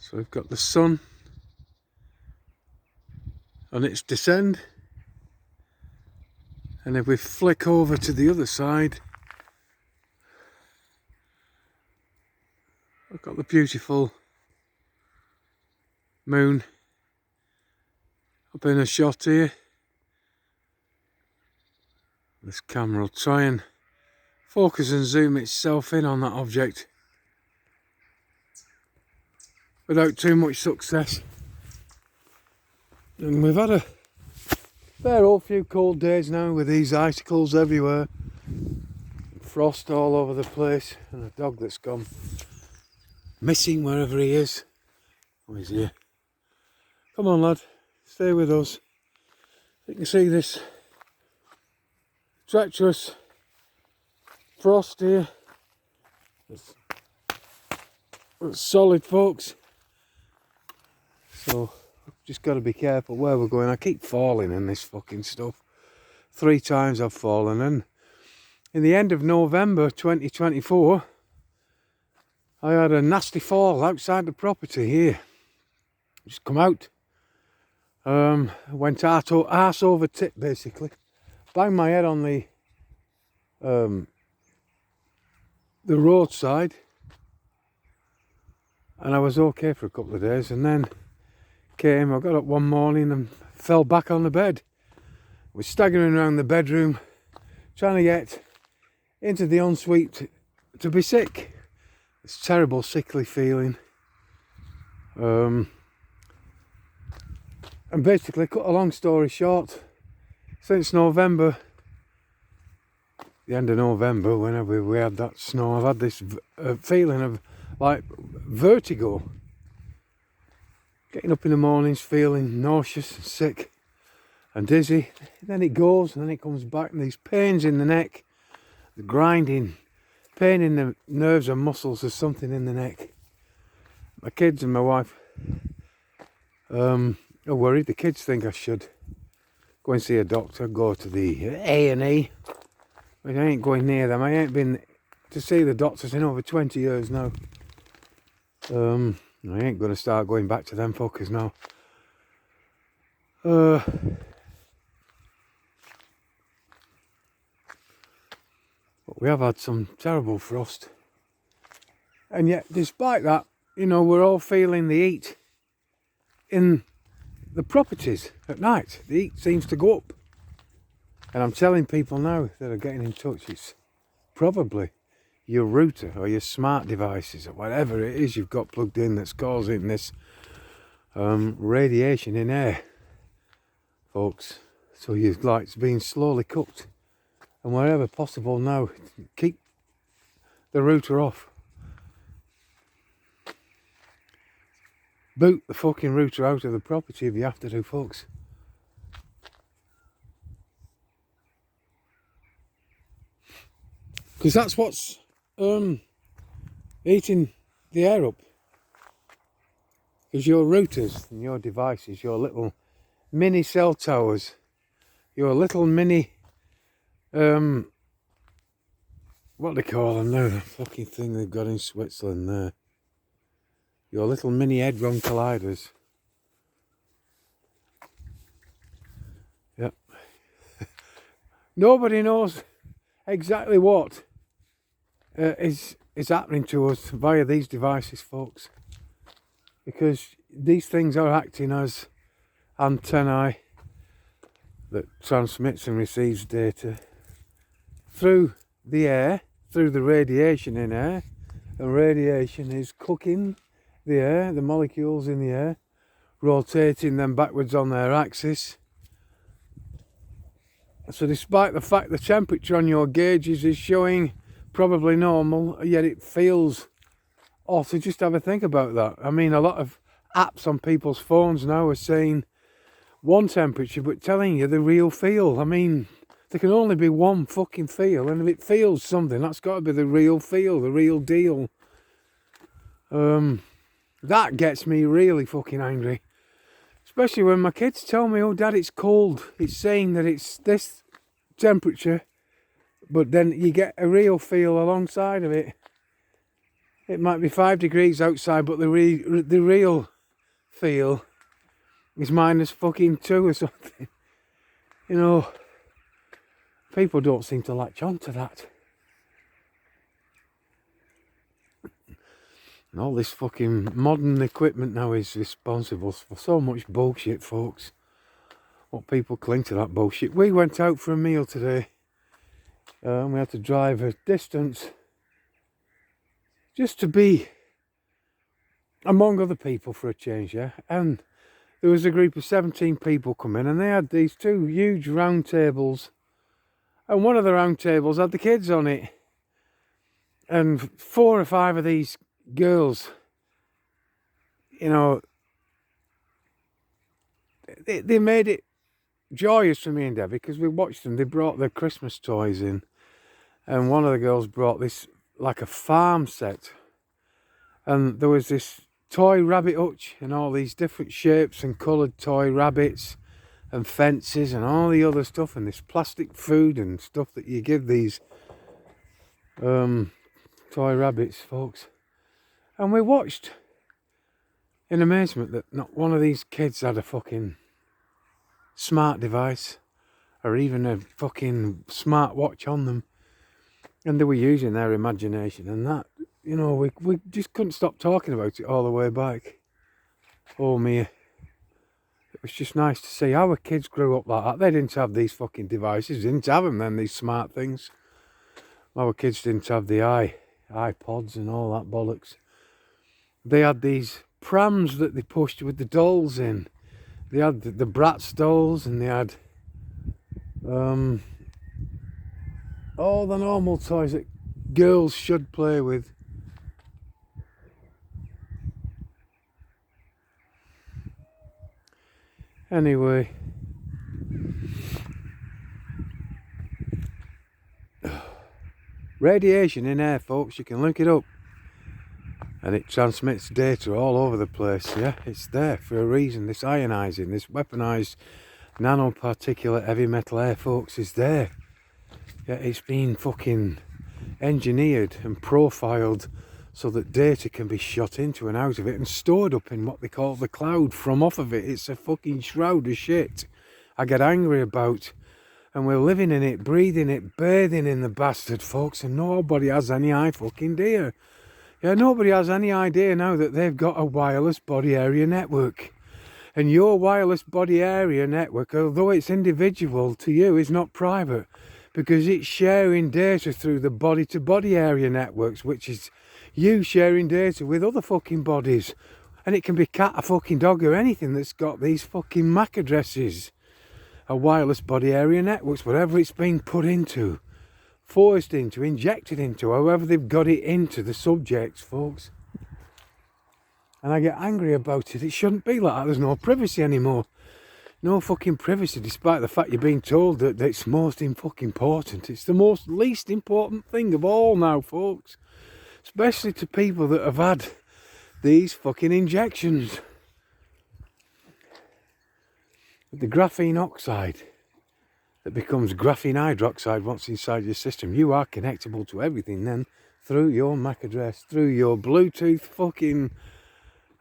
So we've got the sun on its descent, and if we flick over to the other side, I've got the beautiful moon up in a shot here. This camera will try and focus and zoom itself in on that object without too much success. And we've had a fair old few cold days now with these icicles everywhere, frost all over the place, and a dog that's gone missing wherever he is. Oh, he's here. Come on, lad, stay with us. You can see this treacherous frost here. It's solid, folks. So just got to be careful where we're going. I keep falling in this fucking stuff. 3 times I've fallen, and in the end of November 2024 I had a nasty fall outside the property here. Just come out, went arse over tip basically, banged my head on the roadside, and I was okay for a couple of days, and then I got up one morning and fell back on the bed. I was staggering around the bedroom trying to get into the ensuite to be sick. This terrible sickly feeling. And basically, cut a long story short, since November, the end of November, whenever we had that snow, I've had this feeling of like vertigo. Getting up in the mornings feeling nauseous and sick and dizzy. Then it goes and then it comes back, and these pains in the neck, the grinding, pain in the nerves and muscles. There's something in the neck. My kids and my wife are worried. The kids think I should go and see a doctor, go to the A&E. But I ain't going near them. I ain't been to see the doctors in over 20 years now. I ain't going to start going back to them fuckers now. But we have had some terrible frost. And yet, despite that, you know, we're all feeling the heat in the properties at night. The heat seems to go up. And I'm telling people now that are getting in touch, it's probably your router or your smart devices or whatever it is you've got plugged in that's causing this radiation in air, folks. So your light's being slowly cooked, and wherever possible now, keep the router off. Boot the fucking router out of the property if you have to do, folks. Because that's what's eating the air up, is your routers and your devices, your little mini cell towers, your little mini what do they call them now, the fucking thing they've got in Switzerland there, your little mini hadron colliders. Yep. Nobody knows exactly what is happening to us via these devices, folks, because these things are acting as antennae that transmits and receives data through the air, through the radiation in air, and radiation is cooking the air, the molecules in the air, rotating them backwards on their axis. So despite the fact the temperature on your gauges is showing probably normal, yet it feels off. So just have a think about that. I mean, a lot of apps on people's phones now are saying one temperature but telling you the real feel. I mean, there can only be one fucking feel, and if it feels something, that's got to be the real feel, the real deal. That gets me really fucking angry. Especially when my kids tell me, oh dad, it's cold. It's saying that it's this temperature, but then you get a real feel alongside of it. It might be 5 degrees outside, but the real feel is minus fucking 2 or something. You know, people don't seem to latch on to that. And all this fucking modern equipment now is responsible for so much bullshit, folks. What people cling to that bullshit. We went out for a meal today. And we had to drive a distance just to be among other people for a change, yeah? And there was a group of 17 people come in, and they had these 2 huge round tables. And one of the round tables had the kids on it. And 4 or 5 of these girls, you know, they made it joyous for me and Debbie because we watched them. They brought their Christmas toys in. And one of the girls brought this, like a farm set. And there was this toy rabbit hutch and all these different shapes and coloured toy rabbits and fences and all the other stuff, and this plastic food and stuff that you give these toy rabbits, folks. And we watched in amazement that not one of these kids had a fucking smart device or even a fucking smart watch on them. And they were using their imagination, and that, you know, we just couldn't stop talking about it all the way back. Oh, me. It was just nice to see our kids grew up like that. They didn't have these fucking devices. They didn't have them then, these smart things. Our kids didn't have the iPods and all that bollocks. They had these prams that they pushed with the dolls in. They had the Bratz dolls, and they had all the normal toys that girls should play with. Anyway, radiation in air, folks, you can look it up, and it transmits data all over the place. Yeah, it's there for a reason. This ionizing, this weaponized nanoparticulate heavy metal air, folks, is there. Yeah, it's been fucking engineered and profiled so that data can be shot into and out of it and stored up in what they call the cloud from off of it. It's a fucking shroud of shit I get angry about. And we're living in it, breathing it, bathing in the bastard, folks, and nobody has any fucking idea. Yeah, nobody has any idea now that they've got a wireless body area network. And your wireless body area network, although it's individual to you, is not private, because it's sharing data through the body-to-body area networks, which is you sharing data with other fucking bodies. And it can be cat, a fucking dog, or anything that's got these fucking MAC addresses. A wireless body area networks, whatever it's been put into, forced into, injected into, however they've got it into the subjects, folks. And I get angry about it. It shouldn't be like that. There's no privacy anymore. No fucking privacy, despite the fact you're being told that it's most fucking important. It's the most least important thing of all now, folks. Especially to people that have had these fucking injections. The graphene oxide that becomes graphene hydroxide once inside your system. You are connectable to everything then through your MAC address, through your Bluetooth fucking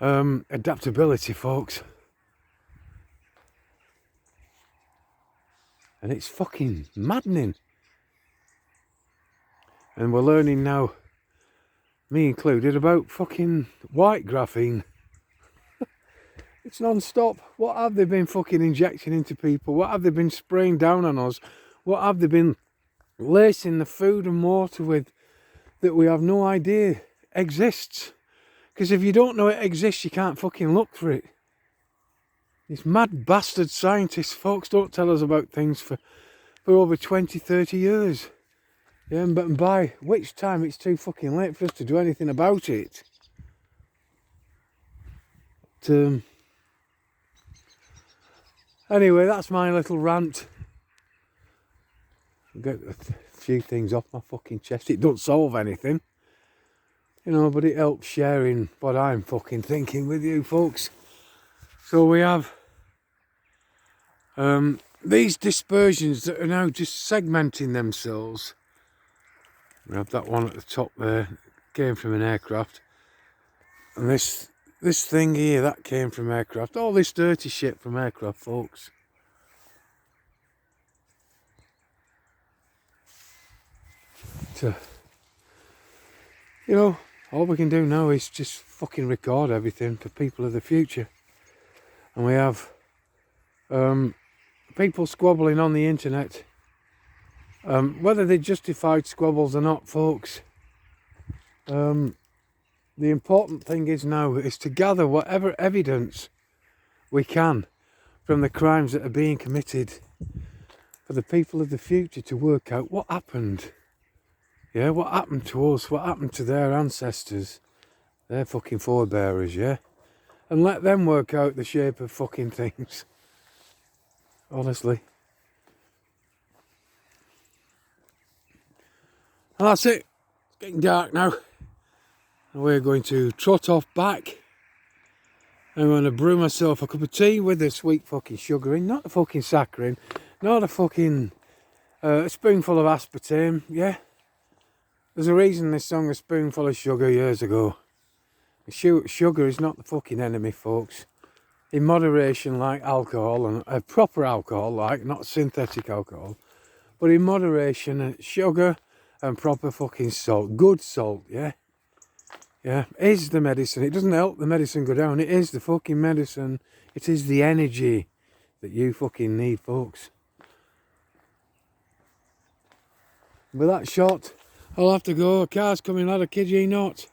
adaptability, folks. And it's fucking maddening. And we're learning now, me included, about fucking white graphene. It's non-stop. What have they been fucking injecting into people? What have they been spraying down on us? What have they been lacing the food and water with that we have no idea exists? Because if you don't know it exists, you can't fucking look for it. These mad bastard scientists, folks, don't tell us about things for over 20, 30 years. Yeah, but by which time it's too fucking late for us to do anything about it. Anyway, that's my little rant. Get a few things off my fucking chest. It don't solve anything, you know, but it helps sharing what I'm fucking thinking with you folks. So we have these dispersions that are now just segmenting themselves. We have that one at the top there, came from an aircraft. And this thing here, that came from aircraft. All this dirty shit from aircraft, folks. So, you know, all we can do now is just fucking record everything for people of the future. And we have people squabbling on the internet. Whether they're justified squabbles or not, folks, the important thing is now is to gather whatever evidence we can from the crimes that are being committed for the people of the future to work out what happened. Yeah, what happened to us, what happened to their ancestors, their fucking forebearers, yeah? And let them work out the shape of fucking things. Honestly. And that's it. It's getting dark now. And we're going to trot off back. I'm going to brew myself a cup of tea with the sweet fucking sugar in, not the fucking saccharin, not a fucking a spoonful of aspartame, yeah? There's a reason this song A Spoonful of Sugar years ago. Sugar is not the fucking enemy, folks. In moderation, like alcohol, and proper alcohol, like, not synthetic alcohol. But in moderation, sugar and proper fucking salt, good salt, yeah? Yeah, is the medicine. It doesn't help the medicine go down. It is the fucking medicine. It is the energy that you fucking need, folks. With that shot, I'll have to go. A car's coming, lad. I kid ye not.